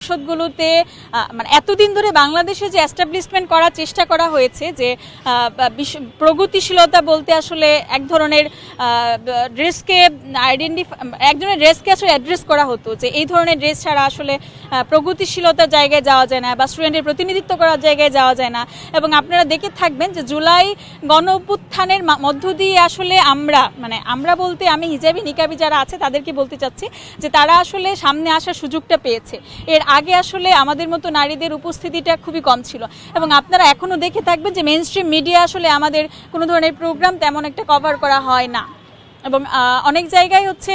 সংসদগুলোতে মানে এতদিন ধরে বাংলাদেশে যে এস্টাবলিশমেন্ট করার চেষ্টা করা হয়েছে যে প্রগতিশীলতা বলতে আসলে এক ধরনের ড্রেসকে একজনের ড্রেসকে আসলে অ্যাড্রেস করা হতো যে এই ধরনের ড্রেস ছাড়া আসলে প্রগতিশীলতার জায়গায় যাওয়া যায় না বা স্টুডেন্টের প্রতিনিধিত্ব করার জায়গায় যাওয়া যায় না। এবং আপনারা দেখে থাকবেন যে জুলাই গণ অভ্যুত্থানের মধ্য দিয়ে আসলে আমরা বলতে আমি হিজাবি নিকাবি যারা আছে তাদেরকে বলতে চাচ্ছি যে তারা আসলে সামনে আসার সুযোগটা পেয়েছে। এর আগে আসলে আমাদের মতো নারীদের উপস্থিতিটা খুবই কম ছিল এবং আপনারা এখনো দেখে থাকবেন যে মেইনস্ট্রিম মিডিয়া আসলে আমাদের কোনো ধরনের প্রোগ্রাম তেমন একটা কভার করা হয় না এবং অনেক জায়গায় হচ্ছে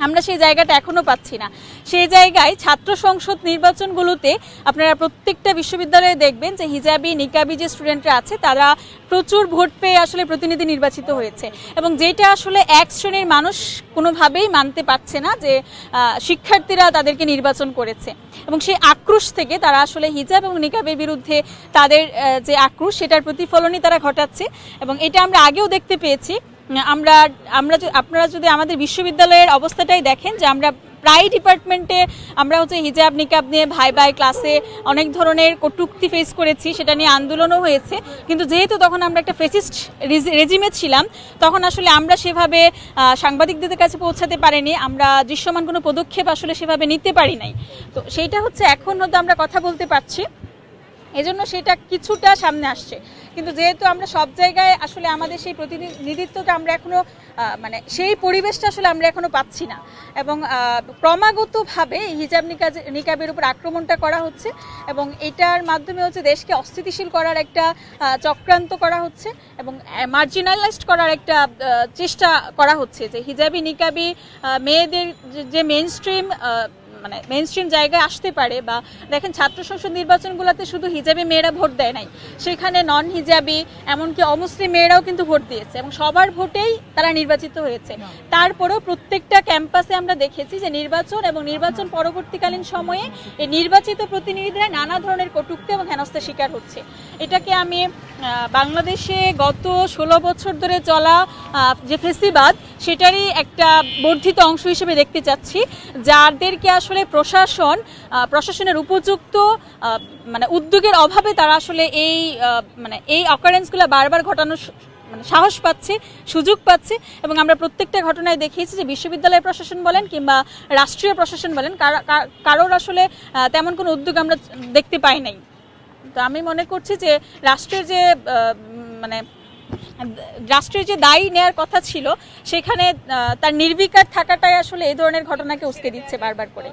আমরা সেই জায়গাটা এখনো পাচ্ছি না। সেই জায়গায় ছাত্র সংসদ নির্বাচনগুলোতে আপনারা প্রত্যেকটা বিশ্ববিদ্যালয়ে দেখবেন যে হিজাবি নিকাবি যে স্টুডেন্টরা আছে তারা প্রচুর ভোট পেয়ে আসলে প্রতিনিধি নির্বাচিত হয়েছে এবং যেটা আসলে এক শ্রেণীর মানুষ কোনোভাবেই মানতে পারছে না যে শিক্ষার্থীরা তাদেরকে নির্বাচন করেছে এবং সেই আক্রোশ থেকে তারা আসলে হিজাব এবং নিকাবের বিরুদ্ধে তাদের যে আক্রোশ সেটার প্রতিফলনই তারা ঘটাচ্ছে এবং এটা আমরা আগেও দেখতে পেয়েছি। আপনারা যদি আমাদের বিশ্ববিদ্যালয়ের অবস্থাটাই দেখেন যে আমরা প্রায় ডিপার্টমেন্টে আমরা হচ্ছে হিজাব নিকাব নিয়ে ভাই ক্লাসে অনেক ধরনের কটূক্তি ফেস করেছি, সেটা নিয়ে আন্দোলনও হয়েছে। কিন্তু যেহেতু তখন আমরা একটা ফেসিস্ট রেজিমে ছিলাম তখন আসলে আমরা সেভাবে সাংবাদিকদের কাছে পৌঁছাতে পারিনি, আমরা দৃশ্যমান কোনো পদক্ষেপ আসলে সেভাবে নিতে পারি নাই। তো সেইটা হচ্ছে এখন হয়তো আমরা কথা বলতে পারছি, এজন্য সেটা কিছুটা সামনে আসছে। কিন্তু যেহেতু আমরা সব জায়গায় আসলে আমাদের সেই প্রতিনিধিত্বটা আমরা এখনো সেই পরিবেশটা আসলে আমরা এখনো পাচ্ছি না এবং ক্রমাগতভাবে হিজাব নিকাবের উপর আক্রমণটা করা হচ্ছে এবং এটার মাধ্যমে হচ্ছে দেশকে অস্থিতিশীল করার একটা চক্রান্ত করা হচ্ছে এবং মার্জিনালাইজড করার একটা চেষ্টা করা হচ্ছে যে হিজাবি নিকাবি মেয়েদের যে মেইনস্ট্রিম জায়গায় আসতে পারে। বা দেখেন ছাত্র সংসদ নির্বাচনগুলোতে শুধু হিজাবি মেয়েরা ভোট দেয় নাই, সেখানে নন হিজাবি এমনকি অমুসলিম মেয়েরাও কিন্তু ভোট দিয়েছে এবং সবার ভোটেই তারা নির্বাচিত হয়েছে। তারপরেও প্রত্যেকটা ক্যাম্পাসে আমরা দেখেছি যে নির্বাচন এবং নির্বাচন পরবর্তীকালীন সময়ে এই নির্বাচিত প্রতিনিধিরা নানা ধরনের কটূক্তি এবং হেনস্থার শিকার হচ্ছে। এটাকে আমি বাংলাদেশে গত 16 বছর ধরে চলা যে ফেসিবাদ সেটারই একটা বর্ধিত অংশ হিসেবে দেখতে চাচ্ছি, যাদেরকে আসলে প্রশাসনের উপযুক্ত উদ্যোগের অভাবে তারা আসলে এই অকারেন্সগুলো বারবার ঘটানোর সাহস পাচ্ছে, সুযোগ পাচ্ছে। এবং আমরা প্রত্যেকটা ঘটনায় দেখিয়েছি যে বিশ্ববিদ্যালয় প্রশাসন বলেন কিংবা রাষ্ট্রীয় প্রশাসন বলেন কারোর আসলে তেমন কোনো উদ্যোগ আমরা দেখতে পাই নাই। তো আমি মনে করছি যে রাষ্ট্রের যে দায়ী নেওয়ার কথা ছিল সেখানে তার নির্বিকার থাকাটাই আসলে এই ধরনের ঘটনাকে উস্কে দিচ্ছে বারবার করে।